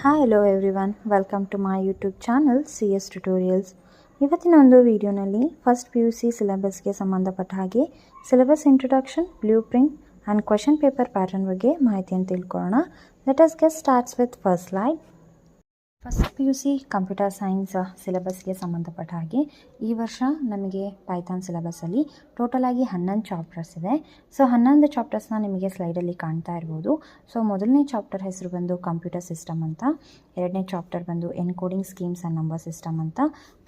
Hi hello everyone, welcome to my YouTube channel CS tutorials. ಇವತ್ತಿನ ಒಂದು ವಿಡಿಯೋನಲ್ಲಿ first PUC ಸಿಲೆಬಸ್ಗೆ ಸಂಬಂಧಪಟ್ಟ ಹಾಗೆ syllabus introduction, blue print and question paper pattern ಬಗ್ಗೆ ಮಾಹಿತಿಯನ್ನು ತಿಳ್ಕೊಳ್ಳೋಣ. Let us get starts with first slide. First PUC computer science ಸಿಲೆಬಸ್ಗೆ ಸಂಬಂಧಪಟ್ಟ ಹಾಗೆ ಈ ವರ್ಷ ನಮಗೆ ಪೈಥಾನ್ ಸಿಲೆಬಸ್ಸಲ್ಲಿ ಟೋಟಲ್ ಆಗಿ 11 ಚಾಪ್ಟರ್ಸ್ ಇದೆ. ಸೊ 11 ಚಾಪ್ಟರ್ಸ್ನ ನಿಮಗೆ ಸ್ಲೈಡಲ್ಲಿ ಕಾಣ್ತಾ ಇರ್ಬೋದು. ಸೊ ಮೊದಲನೇ ಚಾಪ್ಟರ್ ಹೆಸರು ಬಂದು ಕಂಪ್ಯೂಟರ್ ಸಿಸ್ಟಮ್ ಅಂತ, ಎರಡನೇ ಚಾಪ್ಟರ್ ಬಂದು encoding schemes and number system ಅಂತ,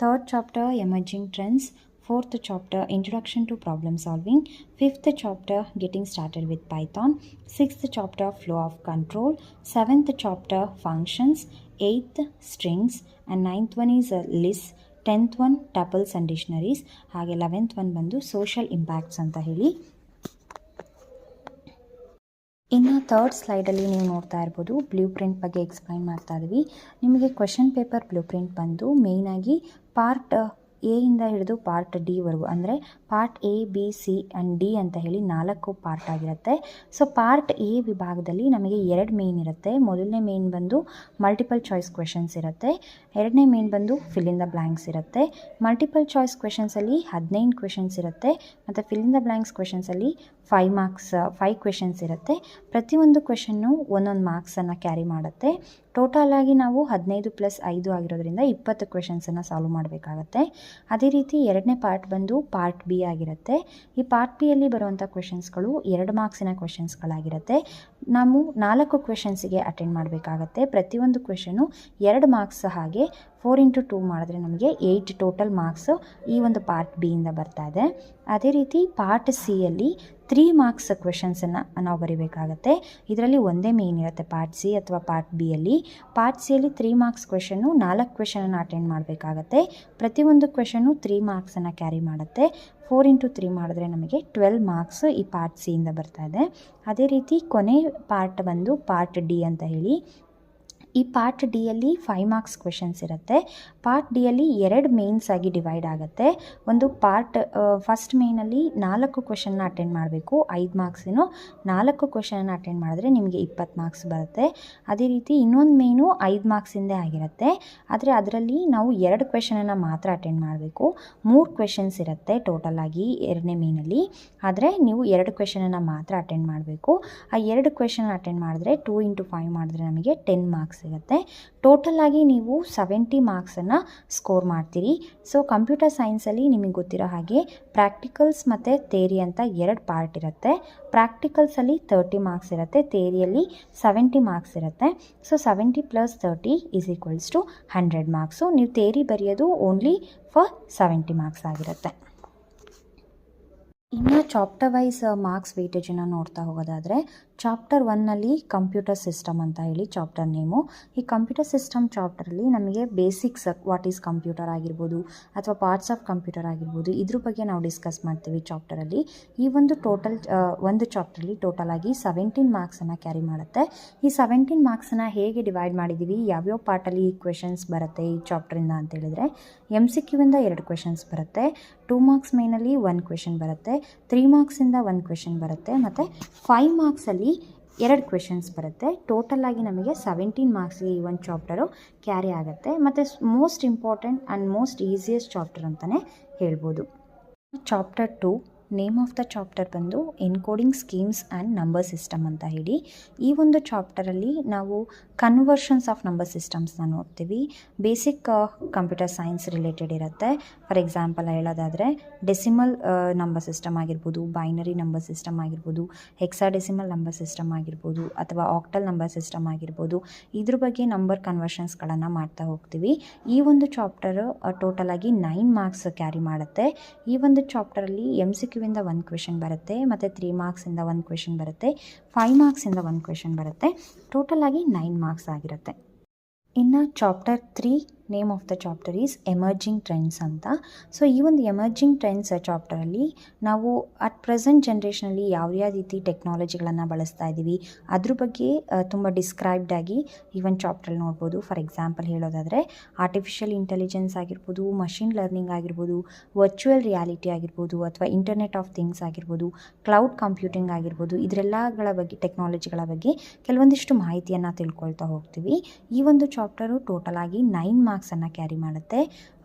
third chapter emerging trends, fourth chapter introduction to problem solving, fifth chapter getting started with Python, sixth chapter flow of control, seventh chapter functions, eighth strings, and ninth one is lists, 10th one tuples and dictionaries, ಹಾಗೆ 11th one ಬಂದು social impacts ಅಂತ ಹೇಳಿ. ಇನ್ನು third ಸ್ಲೈಡಲ್ಲಿ ನೀವು ನೋಡ್ತಾ ಇರ್ಬೋದು, blue print ಬಗ್ಗೆ explain ಮಾಡ್ತಾ ಇದ್ದೀವಿ. ನಿಮಗೆ ಕ್ವೆಶನ್ ಪೇಪರ್ ಬ್ಲೂ ಪ್ರಿಂಟ್ ಬಂದು ಮೇಯ್ನಾಗಿ ಪಾರ್ಟ್ ಎ ಇಂದ ಹಿಡಿದು ಪಾರ್ಟ್ ಡಿ ವರೆಗೂ, ಅಂದರೆ part A, B, C and D ಅಂತ ಹೇಳಿ 4 ಪಾರ್ಟ್ ಆಗಿರುತ್ತೆ. ಸೊ ಪಾರ್ಟ್ ಎ ವಿಭಾಗದಲ್ಲಿ ನಮಗೆ 2 ಮೇನ್ ಇರುತ್ತೆ. ಮೊದಲನೇ ಮೇನ್ ಬಂದು ಮಲ್ಟಿಪಲ್ ಚಾಯ್ಸ್ ಕ್ವೆಶನ್ಸ್ ಇರುತ್ತೆ, ಎರಡನೇ ಮೇನ್ ಬಂದು ಫಿಲ್ ಇನ್ ದ ಬ್ಲ್ಯಾಂಕ್ಸ್ ಇರುತ್ತೆ. ಮಲ್ಟಿಪಲ್ ಚಾಯ್ಸ್ ಕ್ವೆಶನ್ಸಲ್ಲಿ 15 ಕ್ವೆಶನ್ಸ್ ಇರುತ್ತೆ, ಮತ್ತು ಫಿಲ್ ಇನ್ ದ ಬ್ಲ್ಯಾಂಕ್ಸ್ ಕ್ವೆಶನ್ಸಲ್ಲಿ 5 ಕ್ವೆಶನ್ಸ್ ಇರುತ್ತೆ. ಪ್ರತಿಯೊಂದು ಕ್ವೆಶನ್ನು ಒಂದೊಂದು ಮಾರ್ಕ್ಸನ್ನು ಕ್ಯಾರಿ ಮಾಡುತ್ತೆ. ಟೋಟಲ್ ಆಗಿ ನಾವು 15 + 5 ಆಗಿರೋದ್ರಿಂದ 20 ಕ್ವೆಶನ್ಸನ್ನು ಸಾಲ್ವ್ ಮಾಡಬೇಕಾಗತ್ತೆ. ಅದೇ ರೀತಿ ಎರಡನೇ ಪಾರ್ಟ್ ಬಂದು ಪಾರ್ಟ್ ಬಿ ಆಗಿರುತ್ತೆ. ಈ ಪಾರ್ಟ್ ಬಿಯಲ್ಲಿ ಬರುವಂಥ ಕ್ವೆಶನ್ಸ್ಗಳು 2 ಮಾರ್ಕ್ಸಿನ ಕ್ವೆಶನ್ಸ್ಗಳಾಗಿರುತ್ತೆ. ನಾವು 4 ಕ್ವೆಶನ್ಸಿಗೆ ಅಟೆಂಡ್ ಮಾಡಬೇಕಾಗತ್ತೆ. ಪ್ರತಿಯೊಂದು ಕ್ವೆಶನು 2 ಮಾರ್ಕ್ಸ್, ಹಾಗೆ 4 × 2 ಮಾಡಿದ್ರೆ ನಮಗೆ 8 ಟೋಟಲ್ ಮಾರ್ಕ್ಸ್ ಈ ಒಂದು ಪಾರ್ಟ್ ಬಿಯಿಂದ ಬರ್ತಾ ಇದೆ. ಅದೇ ರೀತಿ ಪಾರ್ಟ್ ಸಿಯಲ್ಲಿ 3 ಮಾರ್ಕ್ಸ್ ಕ್ವೆಶನ್ಸನ್ನು ನಾವು ಬರೀಬೇಕಾಗತ್ತೆ. ಇದರಲ್ಲಿ ಒಂದೇ ಮೇನ್ ಇರುತ್ತೆ ಪಾರ್ಟ್ ಸಿ ಅಥವಾ ಪಾರ್ಟ್ ಬಿಯಲ್ಲಿ. ಪಾರ್ಟ್ ಸಿಯಲ್ಲಿ 3 ಮಾರ್ಕ್ಸ್ ಕ್ವೆಶನ್ನು 4 ಕ್ವೆಶನನ್ನು ಅಟೆಂಡ್ ಮಾಡಬೇಕಾಗತ್ತೆ. ಪ್ರತಿಯೊಂದು ಕ್ವೆಶನು 3 ಮಾರ್ಕ್ಸನ್ನು ಕ್ಯಾರಿ ಮಾಡುತ್ತೆ. 4 × 3 ಮಾಡಿದ್ರೆ ನಮಗೆ 12 ಮಾರ್ಕ್ಸ್ ಈ ಪಾರ್ಟ್ ಸಿಯಿಂದ ಬರ್ತಾ ಇದೆ. ಅದೇ ರೀತಿ ಕೊನೆ ಪಾರ್ಟ್ ಬಂದು ಪಾರ್ಟ್ ಡಿ ಅಂತ ಹೇಳಿ. ಈ ಪಾರ್ಟ್ ಡಿಯಲ್ಲಿ 5 ಮಾರ್ಕ್ಸ್ ಕ್ವೆಶನ್ಸ್ ಇರುತ್ತೆ. ಪಾರ್ಟ್ ಡಿಯಲ್ಲಿ 2 ಮೇನ್ಸ್ ಆಗಿ ಡಿವೈಡ್ ಆಗುತ್ತೆ. ಒಂದು ಪಾರ್ಟ್ ಫಸ್ಟ್ ಮೇನಲ್ಲಿ 4 ಕ್ವೆಶನ್ನ ಅಟೆಂಡ್ ಮಾಡಬೇಕು, 5 ಮಾರ್ಕ್ಸಿನು. 4 ಕ್ವೆಶನನ್ನು ಅಟೆಂಡ್ ಮಾಡಿದ್ರೆ ನಿಮಗೆ 20 ಮಾರ್ಕ್ಸ್ ಬರುತ್ತೆ. ಅದೇ ರೀತಿ ಇನ್ನೊಂದು ಮೇನು 5 ಮಾರ್ಕ್ಸಿಂದೇ ಆಗಿರುತ್ತೆ, ಆದರೆ ಅದರಲ್ಲಿ ನಾವು 2 ಕ್ವೆಶನನ್ನು ಮಾತ್ರ ಅಟೆಂಡ್ ಮಾಡಬೇಕು. 3 ಕ್ವೆಶನ್ಸ್ ಇರುತ್ತೆ ಟೋಟಲ್ ಆಗಿ ಎರಡನೇ ಮೇನಲ್ಲಿ, ಆದರೆ ನೀವು 2 ಕ್ವೆಶನನ್ನು ಮಾತ್ರ ಅಟೆಂಡ್ ಮಾಡಬೇಕು. ಆ 2 ಕ್ವೆಶನ್ ಅಟೆಂಡ್ ಮಾಡಿದ್ರೆ 2 × 5 ಮಾಡಿದ್ರೆ ನಮಗೆ 10 ಮಾರ್ಕ್ಸ್ ಸಿಗುತ್ತೆ. ಟೋಟಲ್ ಆಗಿ ನೀವು 70 ಮಾರ್ಕ್ಸನ್ನು ಸ್ಕೋರ್ ಮಾಡ್ತೀರಿ. ಸೊ ಕಂಪ್ಯೂಟರ್ ಸೈನ್ಸಲ್ಲಿ ನಿಮಗೆ ಗೊತ್ತಿರೋ ಹಾಗೆ ಪ್ರಾಕ್ಟಿಕಲ್ಸ್ ಮತ್ತು ಥಿಯರಿ ಅಂತ 2 ಪಾರ್ಟ್ ಇರುತ್ತೆ. ಪ್ರಾಕ್ಟಿಕಲ್ಸಲ್ಲಿ 30 ಮಾರ್ಕ್ಸ್ ಇರುತ್ತೆ, ಥಿಯರಿಯಲ್ಲಿ 70 ಮಾರ್ಕ್ಸ್ ಇರುತ್ತೆ. So 70 + 30 = 100 marks. ನೀವು ಥಿಯರಿ ಬರೆಯೋದು ಓನ್ಲಿ ಫಾರ್ 70 ಮಾರ್ಕ್ಸ್ ಆಗಿರುತ್ತೆ. ಇನ್ನು ಚಾಪ್ಟರ್ ವೈಸ್ ಮಾರ್ಕ್ಸ್ ವೇಟೇಜನ್ನು ನೋಡ್ತಾ ಹೋಗೋದಾದರೆ, ಚಾಪ್ಟರ್ 1ನಲ್ಲಿ ಕಂಪ್ಯೂಟರ್ ಸಿಸ್ಟಮ್ ಅಂತ ಹೇಳಿ ಚಾಪ್ಟರ್ ನೇಮು. ಈ ಕಂಪ್ಯೂಟರ್ ಸಿಸ್ಟಮ್ ಚಾಪ್ಟರಲ್ಲಿ ನಮಗೆ ಬೇಸಿಕ್ಸ್, ವಾಟ್ ಈಸ್ ಕಂಪ್ಯೂಟರ್ ಆಗಿರ್ಬೋದು ಅಥವಾ ಪಾರ್ಟ್ಸ್ ಆಫ್ ಕಂಪ್ಯೂಟರ್ ಆಗಿರ್ಬೋದು, ಇದ್ರ ಬಗ್ಗೆ ನಾವು ಡಿಸ್ಕಸ್ ಮಾಡ್ತೀವಿ ಚಾಪ್ಟರಲ್ಲಿ. ಈ ಒಂದು ಒಂದು ಚಾಪ್ಟರಲ್ಲಿ ಟೋಟಲ್ ಆಗಿ 17 ಮಾರ್ಕ್ಸನ್ನು ಕ್ಯಾರಿ ಮಾಡುತ್ತೆ. ಈ 17 ಮಾರ್ಕ್ಸನ್ನು ಹೇಗೆ ಡಿವೈಡ್ ಮಾಡಿದ್ದೀವಿ, ಯಾವ್ಯಾವ ಪಾರ್ಟಲ್ಲಿ ಕ್ವೆಶನ್ಸ್ ಬರುತ್ತೆ ಈ ಚಾಪ್ಟರಿಂದ ಅಂತ ಹೇಳಿದರೆ, MCQ ಇಂದ 2 ಕ್ವೆಶನ್ಸ್ ಬರುತ್ತೆ, 2 ಮಾರ್ಕ್ಸ್ ಮೇನಲ್ಲಿ 1 ಕ್ವೆಶನ್ ಬರುತ್ತೆ, 3 ಮಾರ್ಕ್ಸಿಂದ 1 ಕ್ವೆಶನ್ ಬರುತ್ತೆ, ಮತ್ತು 5 ಮಾರ್ಕ್ಸಲ್ಲಿ 2 ಕ್ವೆಶನ್ಸ್ ಬರುತ್ತೆ. ಟೋಟಲ್ ಆಗಿ ನಮಗೆ 17 ಮಾರ್ಕ್ಸ್ಗೆ ಈ ಒಂದು ಚಾಪ್ಟರು ಕ್ಯಾರಿ ಆಗುತ್ತೆ. ಮತ್ತು most important and most easiest chapter ಅಂತಲೇ ಹೇಳ್ಬೋದು. Chapter 2 name of the chapter ಬಂದು encoding schemes and number system ಅಂತ ಹೇಳಿ. ಈ ಒಂದು ಚಾಪ್ಟರಲ್ಲಿ ನಾವು ಕನ್ವರ್ಷನ್ಸ್ ಆಫ್ ನಂಬರ್ ಸಿಸ್ಟಮ್ಸ್ನ ನೋಡ್ತೀವಿ. ಬೇಸಿಕ್ ಕಂಪ್ಯೂಟರ್ ಸೈನ್ಸ್ ರಿಲೇಟೆಡ್ ಇರುತ್ತೆ. ಫಾರ್ ಎಕ್ಸಾಂಪಲ್ ಹೇಳೋದಾದರೆ ಡೆಸಿಮಲ್ ನಂಬರ್ ಸಿಸ್ಟಮ್ ಆಗಿರ್ಬೋದು, ಬೈನರಿ ನಂಬರ್ ಸಿಸ್ಟಮ್ ಆಗಿರ್ಬೋದು, ಹೆಕ್ಸಾಡೆಸಿಮಲ್ ನಂಬರ್ ಸಿಸ್ಟಮ್ ಆಗಿರ್ಬೋದು, ಅಥವಾ ಆಕ್ಟಲ್ ನಂಬರ್ ಸಿಸ್ಟಮ್ ಆಗಿರ್ಬೋದು. ಇದ್ರ ಬಗ್ಗೆ ನಂಬರ್ ಕನ್ವರ್ಷನ್ಸ್ಗಳನ್ನು ಮಾಡ್ತಾ ಹೋಗ್ತೀವಿ. ಈ ಒಂದು ಚಾಪ್ಟರ್ ಟೋಟಲ್ ಆಗಿ 9 ಮಾರ್ಕ್ಸ್ ಕ್ಯಾರಿ ಮಾಡುತ್ತೆ. ಈ ಒಂದು ಚಾಪ್ಟರಲ್ಲಿ MCQ ಇಂದ 1 ಕ್ವೆಶನ್ ಬರುತ್ತೆ, ಮತ್ತು 3 ಮಾರ್ಕ್ಸಿಂದ 1 ಕ್ವೆಶನ್ ಬರುತ್ತೆ, 5 ಮಾರ್ಕ್ಸಿಂದ 1 ಕ್ವೆಶನ್ ಬರುತ್ತೆ. ಟೋಟಲ್ ಆಗಿ 9 ಮಾರ್ಕ್ಸ್ ಆಗಿರುತ್ತೆ. ಇನ್ನು chapter 3 name of the chapter is emerging trends ಅಂತ. ಸೊ ಈ ಒಂದು ಎಮರ್ಜಿಂಗ್ ಟ್ರೆಂಡ್ಸ್ ಚಾಪ್ಟರಲ್ಲಿ ನಾವು ಅಟ್ ಪ್ರೆಸೆಂಟ್ ಜನ್ರೇಷನಲ್ಲಿ ಯಾವ ರೀತಿ ಟೆಕ್ನಾಲಜಿಗಳನ್ನು ಬಳಸ್ತಾ ಇದ್ದೀವಿ ಅದ್ರ ಬಗ್ಗೆ ತುಂಬ ಡಿಸ್ಕ್ರೈಬ್ಡ್ ಆಗಿ ಈ ಒಂದು ಚಾಪ್ಟ್ರಲ್ಲಿ ನೋಡ್ಬೋದು. ಫಾರ್ ಎಕ್ಸಾಂಪಲ್ ಹೇಳೋದಾದರೆ ಆರ್ಟಿಫಿಷಿಯಲ್ ಇಂಟೆಲಿಜೆನ್ಸ್ ಆಗಿರ್ಬೋದು, ಮಷಿನ್ ಲರ್ನಿಂಗ್ ಆಗಿರ್ಬೋದು, ವರ್ಚುವಲ್ ರಿಯಾಲಿಟಿ ಆಗಿರ್ಬೋದು, ಅಥವಾ ಇಂಟರ್ನೆಟ್ ಆಫ್ ಥಿಂಗ್ಸ್ ಆಗಿರ್ಬೋದು, ಕ್ಲೌಡ್ ಕಂಪ್ಯೂಟಿಂಗ್ ಆಗಿರ್ಬೋದು, ಇದರೆಲ್ಲಗಳ ಬಗ್ಗೆ ಟೆಕ್ನಾಲಜಿಗಳ ಬಗ್ಗೆ ಕೆಲವೊಂದಿಷ್ಟು ಮಾಹಿತಿಯನ್ನು ತಿಳ್ಕೊಳ್ತಾ ಹೋಗ್ತೀವಿ. ಈ ಒಂದು ಚಾಪ್ಟರು ಟೋಟಲ್ ಆಗಿ 9 ಮಾರ್ಕ್ಸನ್ನು ಕ್ಯಾರಿ ಮಾಡುತ್ತೆ.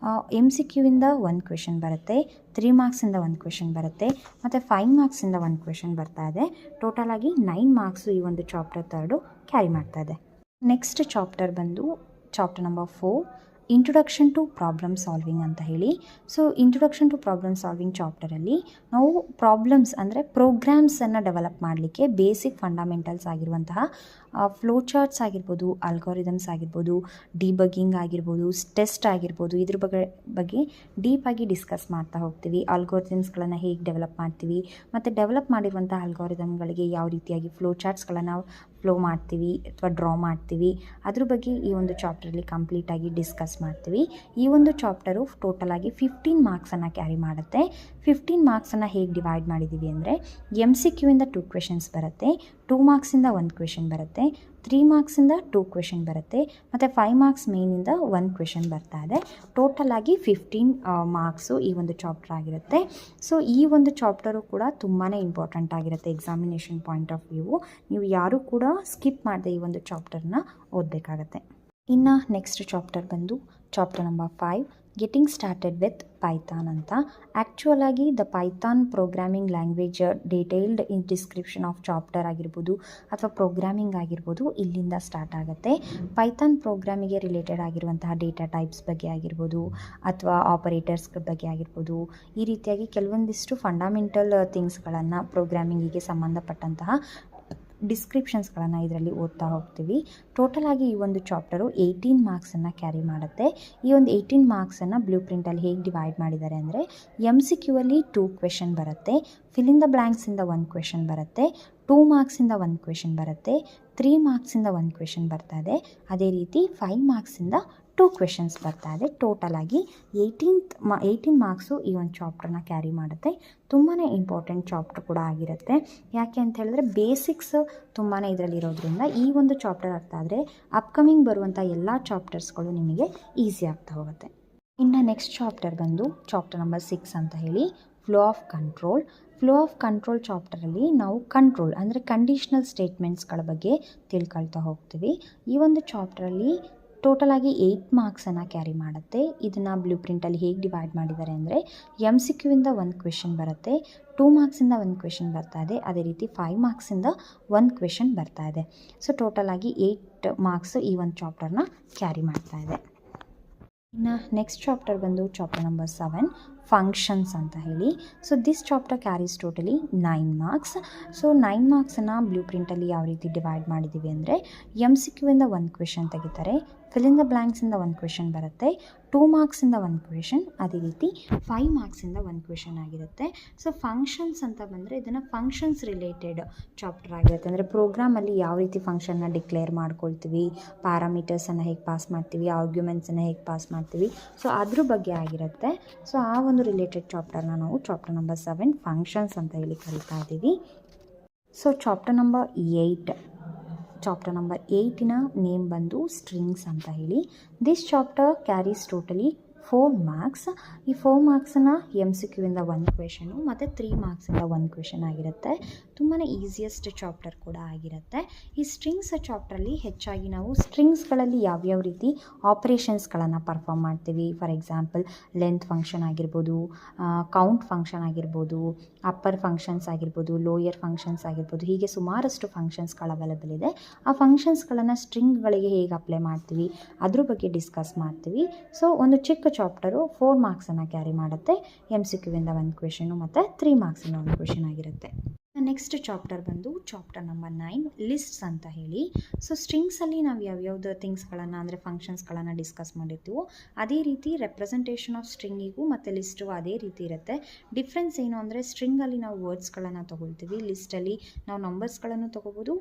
MCQ ಇಂದ 1 ಕ್ವೆಶನ್ ಬರುತ್ತೆ, 3 ಮಾರ್ಕ್ಸಿಂದ 1 ಕ್ವೆಶನ್ ಬರುತ್ತೆ, ಮತ್ತು 5 ಮಾರ್ಕ್ಸಿಂದ 1 ಕ್ವೆಶನ್ ಬರ್ತಾ ಇದೆ. ಟೋಟಲ್ ಆಗಿ 9 ಮಾರ್ಕ್ಸು ಈ ಒಂದು ಚಾಪ್ಟರ್ 3 ಕ್ಯಾರಿ ಮಾಡ್ತಾ ಇದೆ. ನೆಕ್ಸ್ಟ್ ಚಾಪ್ಟರ್ ಬಂದು chapter number 4, introduction to problem solving ಅಂತ ಹೇಳಿ. So introduction to problem solving ಚಾಪ್ಟರಲ್ಲಿ ನಾವು ಪ್ರಾಬ್ಲಮ್ಸ್ ಅಂದರೆ ಪ್ರೋಗ್ರಾಮ್ಸನ್ನು ಡೆವಲಪ್ ಮಾಡಲಿಕ್ಕೆ ಬೇಸಿಕ್ ಫಂಡಮೆಂಟಲ್ಸ್ ಆಗಿರುವಂತಹ ಫ್ಲೋ ಚಾರ್ಟ್ಸ್ ಆಗಿರ್ಬೋದು, ಅಲ್ಗಾರಿದಮ್ಸ್ ಆಗಿರ್ಬೋದು, ಡಿಬಗ್ಗಿಂಗ್ ಆಗಿರ್ಬೋದು, ಟೆಸ್ಟ್ ಆಗಿರ್ಬೋದು, ಇದ್ರ ಬಗ್ಗೆ ಡೀಪಾಗಿ ಡಿಸ್ಕಸ್ ಮಾಡ್ತಾ ಹೋಗ್ತೀವಿ. ಅಲ್ಗಾರಿದಮ್ಸ್ಗಳನ್ನು ಹೇಗೆ ಡೆವಲಪ್ ಮಾಡ್ತೀವಿ ಮತ್ತು ಡೆವಲಪ್ ಮಾಡಿರುವಂಥ ಅಲ್ಗಾರಿದಮ್ಗಳಿಗೆ ಯಾವ ರೀತಿಯಾಗಿ ಫ್ಲೋ ಚಾರ್ಟ್ಸ್ಗಳನ್ನು ಫ್ಲೋ ಮಾಡ್ತೀವಿ ಅಥವಾ ಡ್ರಾ ಮಾಡ್ತೀವಿ ಅದ್ರ ಬಗ್ಗೆ ಈ ಒಂದು ಚಾಪ್ಟರಲ್ಲಿ ಕಂಪ್ಲೀಟಾಗಿ ಡಿಸ್ಕಸ್ ಮಾಡ್ತೀವಿ. ಈ ಒಂದು ಚಾಪ್ಟರು ಟೋಟಲ್ ಆಗಿ 15 ಮಾರ್ಕ್ಸನ್ನು ಕ್ಯಾರಿ ಮಾಡುತ್ತೆ. 15 ಮಾರ್ಕ್ಸನ್ನು ಹೇಗೆ ಡಿವೈಡ್ ಮಾಡಿದ್ದೀವಿ ಅಂದರೆ MCQ ಇಂದ 2 ಕ್ವೆಶನ್ಸ್ ಬರುತ್ತೆ, 2 ಮಾರ್ಕ್ಸಿಂದ 1 ಕ್ವೆಶನ್ ಬರುತ್ತೆ, 3 ಮಾರ್ಕ್ಸಿಂದ 2 ಕ್ವೆಶನ್ ಬರುತ್ತೆ, ಮತ್ತು 5 ಮಾರ್ಕ್ಸ್ ಮೇನಿಂದ 1 ಕ್ವೆಶನ್ ಬರ್ತಾ ಇದೆ. ಟೋಟಲ್ ಆಗಿ 15 ಮಾರ್ಕ್ಸು ಈ ಒಂದು ಚಾಪ್ಟರ್ ಆಗಿರುತ್ತೆ. ಸೊ ಈ ಒಂದು ಚಾಪ್ಟರು ಕೂಡ ತುಂಬಾ ಇಂಪಾರ್ಟೆಂಟ್ ಆಗಿರುತ್ತೆ ಎಕ್ಸಾಮಿನೇಷನ್ ಪಾಯಿಂಟ್ ಆಫ್ ವ್ಯೂ. ನೀವು ಯಾರೂ ಕೂಡ ಸ್ಕಿಪ್ ಮಾಡದೆ ಈ ಒಂದು ಚಾಪ್ಟರ್ನ ಓದಬೇಕಾಗತ್ತೆ. ಇನ್ನು ನೆಕ್ಸ್ಟ್ ಚಾಪ್ಟರ್ ಬಂದು chapter number 5, getting started with Python ಅಂತ. ಆ್ಯಕ್ಚುಯಲ್ ಆಗಿ the Python programming language detailed in description of chapter ಆಗಿರ್ಬೋದು ಅಥವಾ ಪ್ರೋಗ್ರಾಮಿಂಗ್ ಆಗಿರ್ಬೋದು ಇಲ್ಲಿಂದ ಸ್ಟಾರ್ಟ್ ಆಗುತ್ತೆ. ಪೈಥಾನ್ ಪ್ರೋಗ್ರಾಮಿಗೆ ರಿಲೇಟೆಡ್ ಆಗಿರುವಂತಹ ಡೇಟಾ ಟೈಪ್ಸ್ ಬಗ್ಗೆ ಆಗಿರ್ಬೋದು ಅಥವಾ ಆಪರೇಟರ್ಸ್ ಬಗ್ಗೆ ಆಗಿರ್ಬೋದು, ಈ ರೀತಿಯಾಗಿ ಕೆಲವೊಂದಿಷ್ಟು ಫಂಡಮೆಂಟಲ್ ಥಿಂಗ್ಸ್ಗಳನ್ನು ಪ್ರೋಗ್ರಾಮಿಂಗಿಗೆ ಸಂಬಂಧಪಟ್ಟಂತಹ ಡಿಸ್ಕ್ರಿಪ್ಷನ್ಸ್ಗಳನ್ನು ಇದರಲ್ಲಿ ಓದ್ತಾ ಹೋಗ್ತೀವಿ. ಟೋಟಲ್ ಆಗಿ ಈ ಒಂದು ಚಾಪ್ಟರು 18 ಮಾರ್ಕ್ಸನ್ನು ಕ್ಯಾರಿ ಮಾಡುತ್ತೆ. ಈ ಒಂದು 18 ಮಾರ್ಕ್ಸನ್ನು ಬ್ಲೂ ಪ್ರಿಂಟಲ್ಲಿ ಹೇಗೆ ಡಿವೈಡ್ ಮಾಡಿದ್ದಾರೆ ಅಂದರೆ MCQ ಅಲ್ಲಿ 2 ಕ್ವೆಶನ್ ಬರುತ್ತೆ, ಫಿಲ್ ಇನ್ ದ ಬ್ಲ್ಯಾಂಕ್ಸಿಂದ 1 ಕ್ವೆಶನ್ ಬರುತ್ತೆ, 2 ಮಾರ್ಕ್ಸಿಂದ 1 ಕ್ವೆಶನ್ ಬರುತ್ತೆ, 3 ಮಾರ್ಕ್ಸಿಂದ 1 ಕ್ವೆಶನ್ ಬರ್ತಾ ಇದೆ, ಅದೇ ರೀತಿ 5 ಮಾರ್ಕ್ಸಿಂದ 2 ಕ್ವೆಶನ್ಸ್ ಬರ್ತಾ ಇದೆ. ಟೋಟಲ್ ಆಗಿ 18 ಮಾರ್ಕ್ಸು ಈ ಒಂದು ಚಾಪ್ಟರ್ನ ಕ್ಯಾರಿ ಮಾಡುತ್ತೆ. ತುಂಬಾ ಇಂಪಾರ್ಟೆಂಟ್ ಚಾಪ್ಟರ್ ಕೂಡ ಆಗಿರುತ್ತೆ. ಯಾಕೆ ಅಂತ ಹೇಳಿದ್ರೆ ಬೇಸಿಕ್ಸ್ ತುಂಬಾ ಇದರಲ್ಲಿ ಇರೋದ್ರಿಂದ ಈ ಒಂದು ಚಾಪ್ಟರ್ ಅರ್ಥ ಆದರೆ ಅಪ್ಕಮಿಂಗ್ ಬರುವಂಥ ಎಲ್ಲ ಚಾಪ್ಟರ್ಸ್ಗಳು ನಿಮಗೆ ಈಸಿ ಆಗ್ತಾ ಹೋಗುತ್ತೆ. ಇನ್ನು ನೆಕ್ಸ್ಟ್ ಚಾಪ್ಟರ್ ಬಂದು ಚಾಪ್ಟರ್ ನಂಬರ್ 6 ಅಂತ ಹೇಳಿ, flow of control. Flow of control ಚಾಪ್ಟರಲ್ಲಿ ನಾವು ಕಂಟ್ರೋಲ್ ಅಂದರೆ ಕಂಡೀಷ್ನಲ್ ಸ್ಟೇಟ್ಮೆಂಟ್ಸ್ಗಳ ಬಗ್ಗೆ ತಿಳ್ಕೊಳ್ತಾ ಹೋಗ್ತೀವಿ. ಈ ಒಂದು ಚಾಪ್ಟರಲ್ಲಿ ಟೋಟಲ್ ಆಗಿ 8 ಮಾರ್ಕ್ಸನ್ನು ಕ್ಯಾರಿ ಮಾಡುತ್ತೆ. ಇದನ್ನು ಬ್ಲೂ ಪ್ರಿಂಟಲ್ಲಿ ಹೇಗೆ ಡಿವೈಡ್ ಮಾಡಿದ್ದಾರೆ ಅಂದರೆ MCQ ಇಂದ 1 ಕ್ವೆಶನ್ ಬರುತ್ತೆ, 2 ಮಾರ್ಕ್ಸಿಂದ 1 ಕ್ವೆಶನ್ ಬರ್ತಾ ಇದೆ, ಅದೇ ರೀತಿ 5 ಮಾರ್ಕ್ಸಿಂದ 1 ಕ್ವೆಶನ್ ಬರ್ತಾ ಇದೆ. ಸೊ ಟೋಟಲ್ ಆಗಿ 8 ಮಾರ್ಕ್ಸು ಈ ಒಂದು ಚಾಪ್ಟರ್ನ ಕ್ಯಾರಿ ಮಾಡ್ತಾ ಇದೆ. ಇನ್ನು ನೆಕ್ಸ್ಟ್ ಚಾಪ್ಟರ್ ಬಂದು ಚಾಪ್ಟರ್ ನಂಬರ್ 7, ಫಂಕ್ಷನ್ಸ್ ಅಂತ ಹೇಳಿ. So this chapter carries totally 9 marks. So 9 ಮಾರ್ಕ್ಸನ್ನು ಬ್ಲೂ ಪ್ರಿಂಟಲ್ಲಿ ಯಾವ ರೀತಿ ಡಿವೈಡ್ ಮಾಡಿದ್ದೀವಿ ಅಂದರೆ MCQ ಇಂದ 1 ಕ್ವೆಶನ್ ತೆಗಿತಾರೆ, ಫಿಲ್ ಇನ್ ದ ಬ್ಲ್ಯಾಂಕ್ಸಿಂದ 1 ಕ್ವೆಶನ್ ಬರುತ್ತೆ, 2 ಮಾರ್ಕ್ಸಿಂದ 1 ಕ್ವೆಶನ್, ಅದೇ ರೀತಿ 5 ಮಾರ್ಕ್ಸಿಂದ 1 ಕ್ವೆಶನ್ ಆಗಿರುತ್ತೆ. ಸೊ ಫಂಕ್ಷನ್ಸ್ ಅಂತ ಬಂದರೆ ಇದನ್ನು ಫಂಕ್ಷನ್ಸ್ ರಿಲೇಟೆಡ್ ಚಾಪ್ಟರ್ ಆಗಿರುತ್ತೆ. ಅಂದರೆ ಪ್ರೋಗ್ರಾಮಲ್ಲಿ ಯಾವ ರೀತಿ ಫಂಕ್ಷನ್ನ ಡಿಕ್ಲೇರ್ ಮಾಡ್ಕೊಳ್ತೀವಿ, ಪ್ಯಾರಾಮೀಟರ್ಸನ್ನು ಹೇಗೆ ಪಾಸ್ ಮಾಡ್ತೀವಿ, ಆರ್ಗ್ಯುಮೆಂಟ್ಸನ್ನು ಹೇಗೆ ಪಾಸ್ ಮಾಡ್ತೀವಿ, ಸೊ ಅದ್ರ ಬಗ್ಗೆ ಆಗಿರುತ್ತೆ. ಸೊ ಆ ಒಂದು ರಿಲೇಟೆಡ್ ಚಾಪ್ಟರ್ನ ನಾವು ಚಾಪ್ಟರ್ ನಂಬರ್ 7 ಫಂಕ್ಷನ್ಸ್ ಅಂತ ಹೇಳಿ ಕರಿತಾ ಇದ್ದೀವಿ. ಸೊ ಚಾಪ್ಟರ್ ನಂಬರ್ 8ನ ನೇಮ್ ಬಂದು ಸ್ಟ್ರಿಂಗ್ಸ್ ಅಂತ ಹೇಳಿ. This chapter carries totally 4 marks. ಈ 4 ಮಾರ್ಕ್ಸನ್ನು MCQ ಇಂದ 1 ಕ್ವೆಶನು ಮತ್ತು 3 ಮಾರ್ಕ್ಸಿಂದ 1 ಕ್ವೆಶನ್ ಆಗಿರುತ್ತೆ. ತುಂಬಾ ಈಸಿಯೆಸ್ಟ್ ಚಾಪ್ಟರ್ ಕೂಡ ಆಗಿರುತ್ತೆ. ಈ ಸ್ಟ್ರಿಂಗ್ಸ್ ಚಾಪ್ಟ್ರಲ್ಲಿ ಹೆಚ್ಚಾಗಿ ನಾವು ಸ್ಟ್ರಿಂಗ್ಸ್ಗಳಲ್ಲಿ ಯಾವ್ಯಾವ ರೀತಿ ಆಪ್ರೇಷನ್ಸ್ಗಳನ್ನು ಪರ್ಫಾರ್ಮ್ ಮಾಡ್ತೀವಿ, ಫಾರ್ ಎಕ್ಸಾಂಪಲ್ ಲೆಂತ್ ಫಂಕ್ಷನ್ ಆಗಿರ್ಬೋದು, ಕೌಂಟ್ ಫಂಕ್ಷನ್ ಆಗಿರ್ಬೋದು, ಅಪ್ಪರ್ ಫಂಕ್ಷನ್ಸ್ ಆಗಿರ್ಬೋದು, ಲೋಯರ್ ಫಂಕ್ಷನ್ಸ್ ಆಗಿರ್ಬೋದು, ಹೀಗೆ ಸುಮಾರಷ್ಟು ಫಂಕ್ಷನ್ಸ್ಗಳು ಅವೈಲೇಬಲ್ ಇದೆ. ಆ ಫಂಕ್ಷನ್ಸ್ಗಳನ್ನು ಸ್ಟ್ರಿಂಗ್ಗಳಿಗೆ ಹೇಗೆ ಅಪ್ಲೈ ಮಾಡ್ತೀವಿ ಅದ್ರ ಬಗ್ಗೆ ಡಿಸ್ಕಸ್ ಮಾಡ್ತೀವಿ. ಸೊ ಒಂದು ಚಿಕ್ಕ ಚಾಪ್ಟರು 4 ಮಾರ್ಕ್ಸನ್ನು ಕ್ಯಾರಿ ಮಾಡುತ್ತೆ. MCQ ಇಂದ 1 ಕ್ವೆಶನು ಮತ್ತು 3 ಮಾರ್ಕ್ಸಿಂದ 1 ಕ್ವೆಶನ್ ಆಗಿರುತ್ತೆ. ನೆಕ್ಸ್ಟ್ ಚಾಪ್ಟರ್ ಬಂದು ಚಾಪ್ಟರ್ ನಂಬರ್ 9, ಲಿಸ್ಟ್ಸ್ ಅಂತ ಹೇಳಿ. ಸೊ ಸ್ಟ್ರಿಂಗ್ಸಲ್ಲಿ ನಾವು ಯಾವ್ಯಾವ್ದು ಥಿಂಗ್ಸ್ಗಳನ್ನು ಅಂದರೆ ಫಂಕ್ಷನ್ಸ್ಗಳನ್ನು ಡಿಸ್ಕಸ್ ಮಾಡಿರ್ತೀವೋ ಅದೇ ರೀತಿ ರೆಪ್ರೆಸೆಂಟೇಷನ್ ಆಫ್ ಸ್ಟ್ರಿಂಗಿಗೂ ಮತ್ತು ಲಿಸ್ಟು ಅದೇ ರೀತಿ ಇರುತ್ತೆ. ಡಿಫ್ರೆನ್ಸ್ ಏನು ಅಂದರೆ ಸ್ಟ್ರಿಂಗಲ್ಲಿ ನಾವು ವರ್ಡ್ಸ್ಗಳನ್ನು ತೊಗೊಳ್ತೀವಿ, ಲಿಸ್ಟಲ್ಲಿ ನಾವು ನಂಬರ್ಸ್ಗಳನ್ನು ತೊಗೋಬೋದು,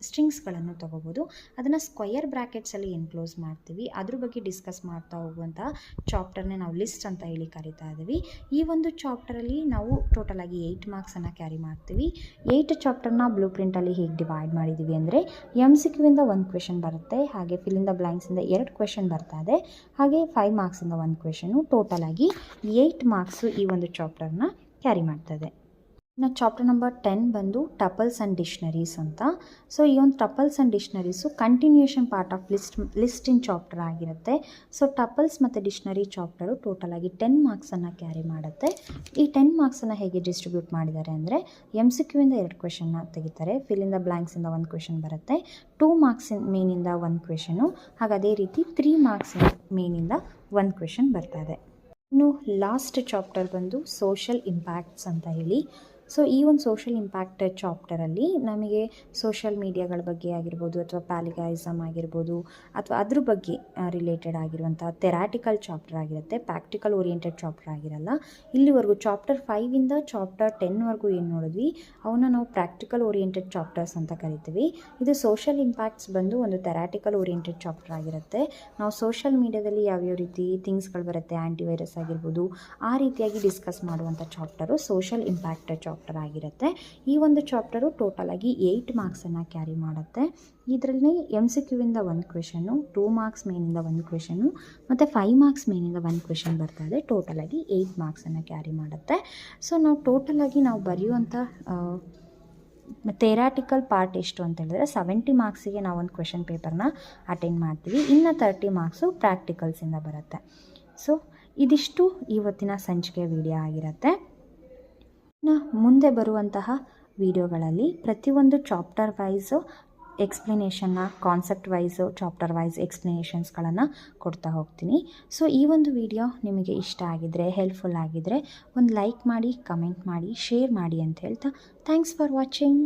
ಸ್ಟ್ರಿಂಗ್ಸ್ಗಳನ್ನು ತೊಗೋಬೋದು. ಅದನ್ನು ಸ್ಕ್ವಯರ್ ಬ್ರ್ಯಾಕೆಟ್ಸಲ್ಲಿ ಎನ್ಕ್ಲೋಸ್ ಮಾಡ್ತೀವಿ. ಅದ್ರ ಬಗ್ಗೆ ಡಿಸ್ಕಸ್ ಮಾಡ್ತಾ ಹೋಗುವಂತಹ ಚಾಪ್ಟರ್ನೇ ನಾವು ಲಿಸ್ಟ್ ಅಂತ ಹೇಳಿ ಕರಿತಾ ಇದ್ದೀವಿ. ಈ ಒಂದು ಚಾಪ್ಟರಲ್ಲಿ ನಾವು ಟೋಟಲಾಗಿ 8 ಮಾರ್ಕ್ಸನ್ನು ಕ್ಯಾರಿ ಮಾಡ್ತೀವಿ. 8 ಚಾಪ್ಟರ್ನ ಬ್ಲೂ ಪ್ರಿಂಟಲ್ಲಿ ಹೇಗೆ ಡಿವೈಡ್ ಮಾಡಿದ್ದೀವಿ ಅಂದರೆ MCQ ಇಂದ 1 ಕ್ವೆಶನ್ ಬರುತ್ತೆ, ಹಾಗೆ ಫಿಲ್ ಇನ್ ದ ಬ್ಲ್ಯಾಂಕ್ಸಿಂದ 2 ಕ್ವೆಶನ್ ಬರ್ತಾ ಇದೆ, ಹಾಗೆ 5 ಮಾರ್ಕ್ಸಿಂದ 1 ಕ್ವೆಶನು. ಟೋಟಲಾಗಿ 8 ಮಾರ್ಕ್ಸು ಈ ಒಂದು ಚಾಪ್ಟರ್ನ ಕ್ಯಾರಿ ಮಾಡ್ತದೆ. ಇನ್ನು ಚಾಪ್ಟರ್ ನಂಬರ್ 10 ಬಂದು ಟಪಲ್ಸ್ ಆ್ಯಂಡ್ ಡಿಕ್ಷನರೀಸ್ ಅಂತ. ಸೊ ಈ ಒಂದು tuples and dictionaries continuation part of list in chapter ಆಗಿರುತ್ತೆ. ಸೊ ಟಪಲ್ಸ್ ಮತ್ತು ಡಿಕ್ಷನರಿ ಚಾಪ್ಟರು ಟೋಟಲಾಗಿ 10 ಮಾರ್ಕ್ಸನ್ನು ಕ್ಯಾರಿ ಮಾಡುತ್ತೆ. ಈ 10 ಮಾರ್ಕ್ಸನ್ನು ಹೇಗೆ ಡಿಸ್ಟ್ರಿಬ್ಯೂಟ್ ಮಾಡಿದ್ದಾರೆ ಅಂದರೆ MCQ ಇಂದ 2 ಕ್ವೆಶನ್ನ ತೆಗಿತಾರೆ, ಫಿಲ್ ಇನ್ ದ ಬ್ಲ್ಯಾಂಕ್ಸಿಂದ 1 ಕ್ವೆಶನ್ ಬರುತ್ತೆ, 2 ಮಾರ್ಕ್ಸ್ ಮೇನಿಂದ 1 ಕ್ವೆಶನು, ಹಾಗೆ ಅದೇ ರೀತಿ 3 ಮಾರ್ಕ್ಸ್ ಮೇನಿಂದ 1 ಕ್ವೆಶನ್ ಬರ್ತದೆ. ಇನ್ನು ಲಾಸ್ಟ್ ಚಾಪ್ಟರ್ ಬಂದು ಸೋಷಲ್ ಇಂಪ್ಯಾಕ್ಟ್ಸ್ ಅಂತ ಹೇಳಿ. ಸೊ ಈ ಒಂದು ಸೋಷಲ್ ಇಂಪ್ಯಾಕ್ಟ್ ಚಾಪ್ಟರಲ್ಲಿ ನಮಗೆ ಸೋಷಲ್ ಮೀಡಿಯಾಗಳ ಬಗ್ಗೆ ಆಗಿರ್ಬೋದು, ಅಥವಾ ಪ್ಯಾಲಿಗಾಯಿಸಮ್ ಆಗಿರ್ಬೋದು, ಅಥವಾ ಅದ್ರ ಬಗ್ಗೆ ರಿಲೇಟೆಡ್ ಆಗಿರುವಂಥ ಥೆರಾಟಿಕಲ್ ಚಾಪ್ಟರ್ ಆಗಿರುತ್ತೆ, ಪ್ರಾಕ್ಟಿಕಲ್ ಓರಿಯೆಂಟೆಡ್ ಚಾಪ್ಟರ್ ಆಗಿರಲ್ಲ. ಇಲ್ಲಿವರೆಗೂ ಚಾಪ್ಟರ್ 5 ಇಂದ ಚಾಪ್ಟರ್ 10ವರೆಗೂ ಏನು ನೋಡಿದ್ವಿ ಅವನ್ನ ನಾವು ಪ್ರಾಕ್ಟಿಕಲ್ ಓರಿಯೆಂಟೆಡ್ ಚಾಪ್ಟರ್ಸ್ ಅಂತ ಕರಿತೀವಿ. ಇದು ಸೋಷಲ್ ಇಂಪ್ಯಾಕ್ಟ್ಸ್ ಬಂದು ಒಂದು ಥೆರಾಟಿಕಲ್ ಓರಿಯೆಂಟೆಡ್ ಚಾಪ್ಟರ್ ಆಗಿರುತ್ತೆ. ನಾವು ಸೋಷಲ್ ಮೀಡಿಯಾದಲ್ಲಿ ಯಾವ್ಯಾವ ರೀತಿ ಥಿಂಗ್ಸ್ಗಳು ಬರುತ್ತೆ, ಆ್ಯಂಟಿವೈರಸ್ ಆಗಿರ್ಬೋದು, ಆ ರೀತಿಯಾಗಿ ಡಿಸ್ಕಸ್ ಮಾಡುವಂಥ ಚಾಪ್ಟರು ಸೋಷಲ್ ಇಂಪ್ಯಾಕ್ಟ್ ಚಾಪ್ಟರ್ ಆಗಿರುತ್ತೆ. ಈ ಒಂದು ಚಾಪ್ಟರು ಟೋಟಲಾಗಿ 8 ಮಾರ್ಕ್ಸನ್ನು ಕ್ಯಾರಿ ಮಾಡುತ್ತೆ. ಇದರಲ್ಲಿ MCQ ಇಂದ 1 ಕ್ವೆಶನು, 2 ಮಾರ್ಕ್ಸ್ ಮೇನಿಂದ 1 ಕ್ವೆಶನು, ಮತ್ತು 5 ಮಾರ್ಕ್ಸ್ ಮೇನಿಂದ 1 ಕ್ವೆಶನ್ ಬರ್ತಾ ಇದೆ. ಟೋಟಲಾಗಿ 8 ಮಾರ್ಕ್ಸನ್ನು ಕ್ಯಾರಿ ಮಾಡುತ್ತೆ. ಸೊ ನಾವು ಟೋಟಲಾಗಿ ನಾವು ಬರೆಯುವಂಥ ಥೆರಾಟಿಕಲ್ ಪಾರ್ಟ್ ಎಷ್ಟು ಅಂತ ಹೇಳಿದ್ರೆ 70 ಮಾರ್ಕ್ಸಿಗೆ ನಾವು ಒಂದು ಕ್ವೆಶನ್ ಪೇಪರ್ನ ಅಟೆಂಡ್ ಮಾಡ್ತೀವಿ, ಇನ್ನು 30 ಮಾರ್ಕ್ಸು ಪ್ರಾಕ್ಟಿಕಲ್ಸಿಂದ ಬರುತ್ತೆ. ಸೊ ಇದಿಷ್ಟು ಇವತ್ತಿನ ಸಂಚಿಕೆ ವಿಡಿಯೋ ಆಗಿರುತ್ತೆ. ಮುಂದೆ ಬರುವಂತಹ ವಿಡಿಯೋಗಳಲ್ಲಿ ಪ್ರತಿಯೊಂದು ಚಾಪ್ಟರ್ ವೈಸು ಎಕ್ಸ್ಪ್ಲನೇಷನ್ನ, ಕಾನ್ಸೆಪ್ಟ್ ವೈಸು ಚಾಪ್ಟರ್ ವೈಸ್ ಎಕ್ಸ್ಪ್ಲನೇಷನ್ಸ್ಗಳನ್ನು ಕೊಡ್ತಾ ಹೋಗ್ತೀನಿ. ಸೊ ಈ ಒಂದು ವಿಡಿಯೋ ನಿಮಗೆ ಇಷ್ಟ ಆಗಿದ್ದರೆ, ಹೆಲ್ಪ್ಫುಲ್ ಆಗಿದ್ದರೆ ಒಂದು ಲೈಕ್ ಮಾಡಿ, ಕಮೆಂಟ್ ಮಾಡಿ, ಶೇರ್ ಮಾಡಿ ಅಂತ ಹೇಳ್ತಾ ಥ್ಯಾಂಕ್ಸ್ ಫಾರ್ ವಾಚಿಂಗ್.